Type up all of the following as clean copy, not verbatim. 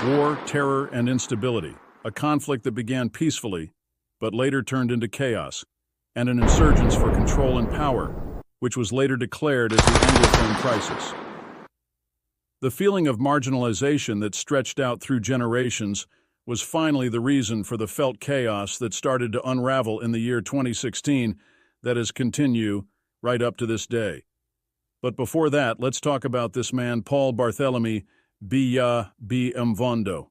War, terror, and instability, a conflict that began peacefully, but later turned into chaos, and an insurgence for control and power, which was later declared as the Anglophone crisis. The feeling of marginalization that stretched out through generations was finally the reason for the felt chaos that started to unravel in the year 2016 that has continued right up to this day. But before that, let's talk about this man, Paul Barthélemy Biya B. Mvondo.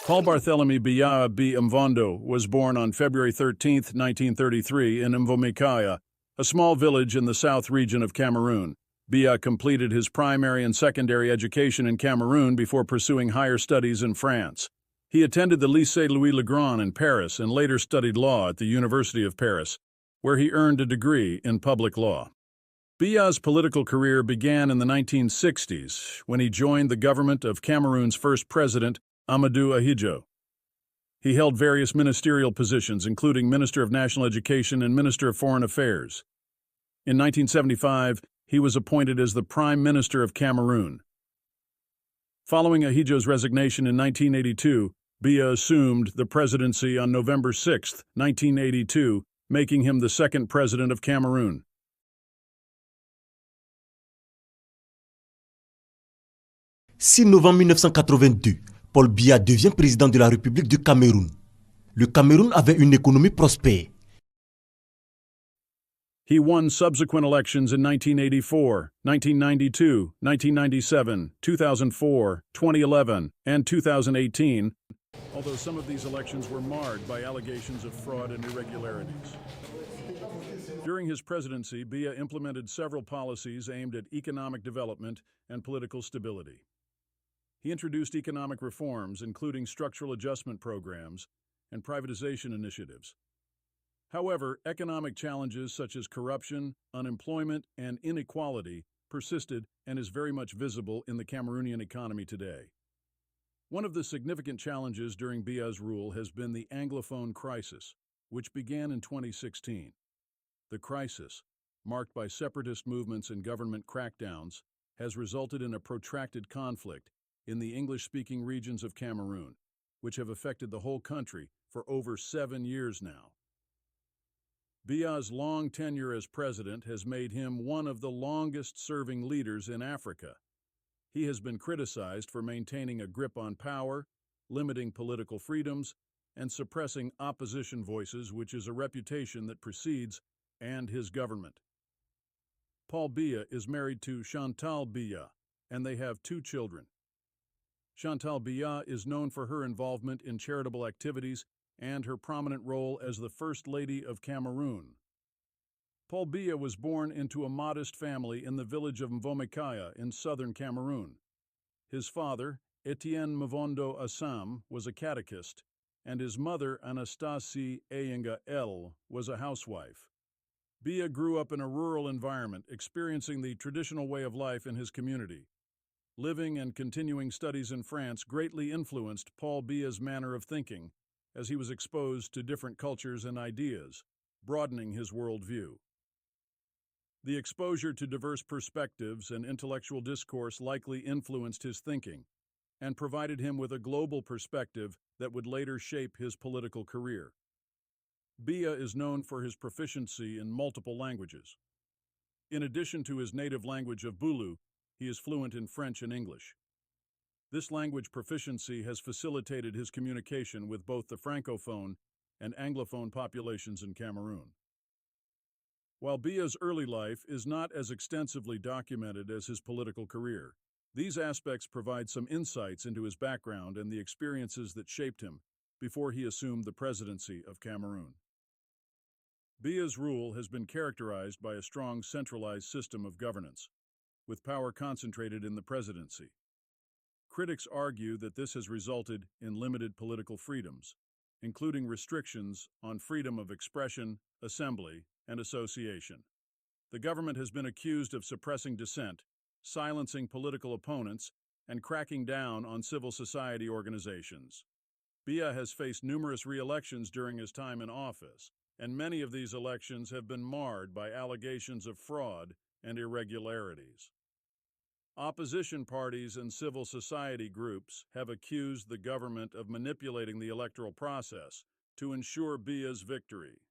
Paul Barthélemy Biya B. Mvondo was born on February 13, 1933, in Mvomikaya, a small village in the south region of Cameroon. Biya completed his primary and secondary education in Cameroon before pursuing higher studies in France. He attended the Lycée Louis Le Grand in Paris and later studied law at the University of Paris, where he earned a degree in public law. Biya's political career began in the 1960s when he joined the government of Cameroon's first president, Amadou Ahidjo. He held various ministerial positions, including Minister of National Education and Minister of Foreign Affairs. In 1975, he was appointed as the Prime Minister of Cameroon. Following Ahidjo's resignation in 1982, Biya assumed the presidency on November 6, 1982, making him the second president of Cameroon. 6 novembre 1982, Paul Biya devient président de la République du Cameroun. Le Cameroun avait une économie prospère. He won subsequent elections in 1984, 1992, 1997, 2004, 2011, and 2018, although some of these elections were marred by allegations of fraud and irregularities. During his presidency, Biya implemented several policies aimed at economic development and political stability. He introduced economic reforms, including structural adjustment programs and privatization initiatives. However, economic challenges such as corruption, unemployment, and inequality persisted and is very much visible in the Cameroonian economy today. One of the significant challenges during Biya's rule has been the Anglophone crisis, which began in 2016. The crisis, marked by separatist movements and government crackdowns, has resulted in a protracted conflict in the English-speaking regions of Cameroon, which have affected the whole country for over 7 years now. Biya's long tenure as president has made him one of the longest-serving leaders in Africa. He has been criticized for maintaining a grip on power, limiting political freedoms, and suppressing opposition voices, which is a reputation that precedes and his government. Paul Biya is married to Chantal Biya, and they have 2 children. Chantal Biya is known for her involvement in charitable activities and her prominent role as the First Lady of Cameroon. Paul Biya was born into a modest family in the village of Mvomikaya in southern Cameroon. His father, Etienne Mvondo Assam, was a catechist, and his mother, Anastasie Ayinga L., was a housewife. Biya grew up in a rural environment, experiencing the traditional way of life in his community. Living and continuing studies in France greatly influenced Paul Biya's manner of thinking, as he was exposed to different cultures and ideas, broadening his worldview. The exposure to diverse perspectives and intellectual discourse likely influenced his thinking and provided him with a global perspective that would later shape his political career. Biya is known for his proficiency in multiple languages. In addition to his native language of Bulu, he is fluent in French and English. This language proficiency has facilitated his communication with both the Francophone and Anglophone populations in Cameroon. While Biya's early life is not as extensively documented as his political career, these aspects provide some insights into his background and the experiences that shaped him before he assumed the presidency of Cameroon. Biya's rule has been characterized by a strong centralized system of governance, with power concentrated in the presidency. Critics argue that this has resulted in limited political freedoms, including restrictions on freedom of expression, assembly, and association. The government has been accused of suppressing dissent, silencing political opponents, and cracking down on civil society organizations. Biya has faced numerous re-elections during his time in office, and many of these elections have been marred by allegations of fraud and irregularities. Opposition parties and civil society groups have accused the government of manipulating the electoral process to ensure Biya's victory.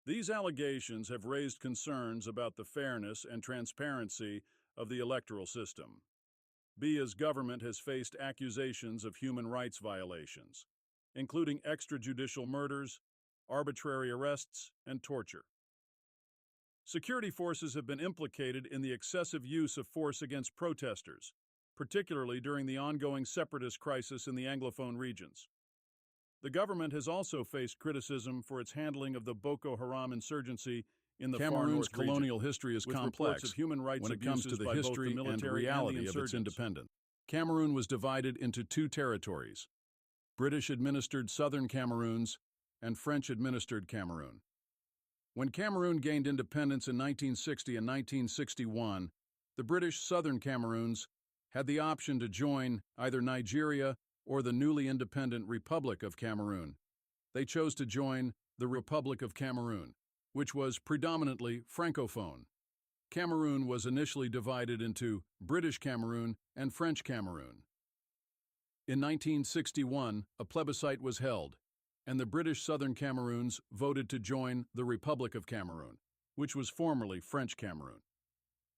These allegations have raised concerns about the fairness and transparency of the electoral system. Biya's government has faced accusations of human rights violations, including extrajudicial murders, arbitrary arrests, and torture. Security forces have been implicated in the excessive use of force against protesters, particularly during the ongoing separatist crisis in the Anglophone regions. The government has also faced criticism for its handling of the Boko Haram insurgency in the Cameroon's far north colonial region, history is with complex reports of human rights when it comes to abuses the by both history the and military reality and the of its insurgents. independence. Cameroon was divided into two territories: British-administered Southern Cameroons and French-administered Cameroon. When Cameroon gained independence in 1960 and 1961, the British Southern Cameroons had the option to join either Nigeria or the newly independent Republic of Cameroon. They chose to join the Republic of Cameroon, which was predominantly Francophone. Cameroon was initially divided into British Cameroon and French Cameroon. In 1961, a plebiscite was held, and the British Southern Cameroons voted to join the Republic of Cameroon, which was formerly French Cameroon.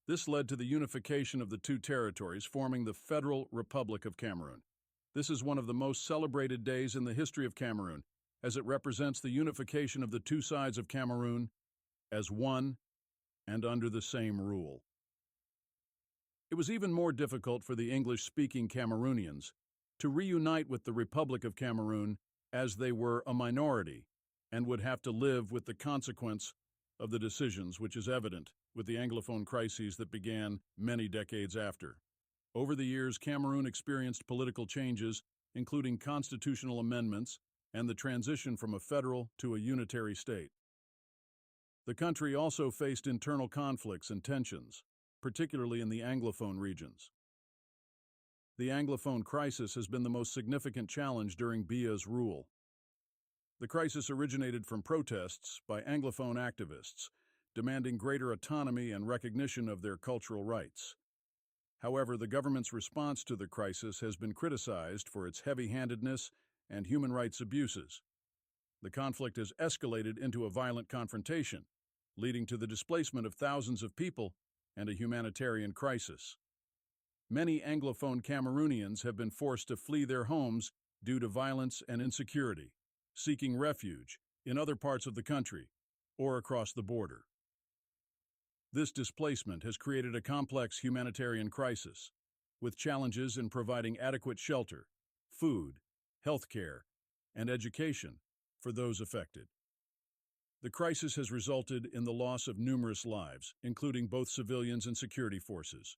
This led to the unification of the two territories, forming the Federal Republic of Cameroon. This is one of the most celebrated days in the history of Cameroon, as it represents the unification of the two sides of Cameroon as one and under the same rule. It was even more difficult for the English-speaking Cameroonians to reunite with the Republic of Cameroon, as they were a minority and would have to live with the consequence of the decisions, which is evident with the Anglophone crises that began many decades after. Over the years, Cameroon experienced political changes, including constitutional amendments and the transition from a federal to a unitary state. The country also faced internal conflicts and tensions, particularly in the Anglophone regions. The Anglophone crisis has been the most significant challenge during Biya's rule. The crisis originated from protests by Anglophone activists, demanding greater autonomy and recognition of their cultural rights. However, the government's response to the crisis has been criticized for its heavy-handedness and human rights abuses. The conflict has escalated into a violent confrontation, leading to the displacement of thousands of people and a humanitarian crisis. Many Anglophone Cameroonians have been forced to flee their homes due to violence and insecurity, seeking refuge in other parts of the country or across the border. This displacement has created a complex humanitarian crisis, with challenges in providing adequate shelter, food, health care, and education for those affected. The crisis has resulted in the loss of numerous lives, including both civilians and security forces.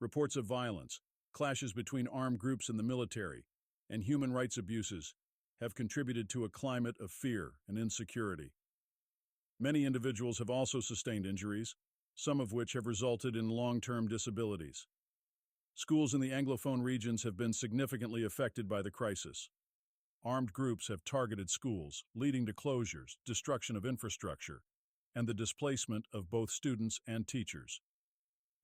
Reports of violence, clashes between armed groups in the military, and human rights abuses have contributed to a climate of fear and insecurity. Many individuals have also sustained injuries, some of which have resulted in long-term disabilities. Schools in the Anglophone regions have been significantly affected by the crisis. Armed groups have targeted schools, leading to closures, destruction of infrastructure, and the displacement of both students and teachers.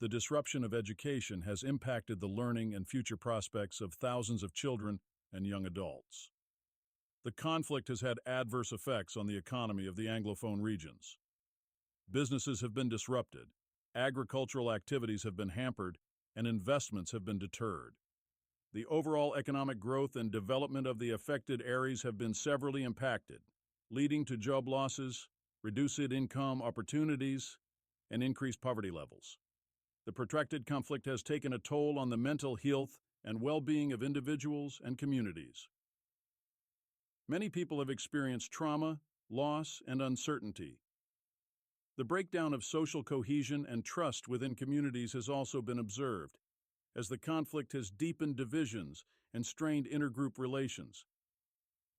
The disruption of education has impacted the learning and future prospects of thousands of children and young adults. The conflict has had adverse effects on the economy of the Anglophone regions. Businesses have been disrupted, agricultural activities have been hampered, and investments have been deterred. The overall economic growth and development of the affected areas have been severely impacted, leading to job losses, reduced income opportunities, and increased poverty levels. The protracted conflict has taken a toll on the mental health and well-being of individuals and communities. Many people have experienced trauma, loss, and uncertainty. The breakdown of social cohesion and trust within communities has also been observed, as the conflict has deepened divisions and strained intergroup relations.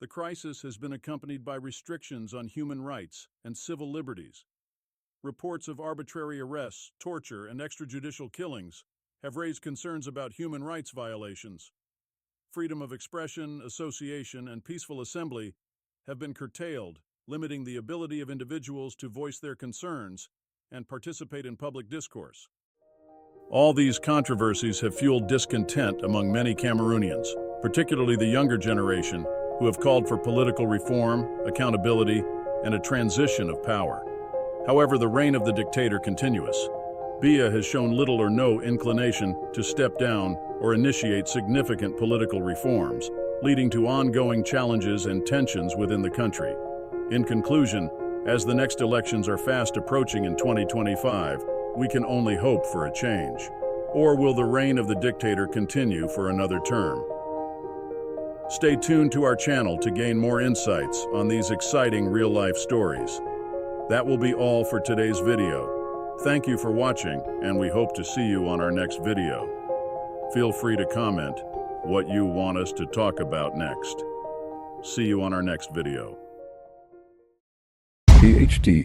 The crisis has been accompanied by restrictions on human rights and civil liberties. Reports of arbitrary arrests, torture, and extrajudicial killings have raised concerns about human rights violations. Freedom of expression, association, and peaceful assembly have been curtailed, limiting the ability of individuals to voice their concerns and participate in public discourse. All these controversies have fueled discontent among many Cameroonians, particularly the younger generation, who have called for political reform, accountability, and a transition of power. However, the reign of the dictator continues. Biya has shown little or no inclination to step down or initiate significant political reforms, leading to ongoing challenges and tensions within the country. In conclusion, as the next elections are fast approaching in 2025, we can only hope for a change. Or will the reign of the dictator continue for another term? Stay tuned to our channel to gain more insights on these exciting real-life stories. That will be all for today's video. Thank you for watching, and we hope to see you on our next video. Feel free to comment what you want us to talk about next. See you on our next video. PhD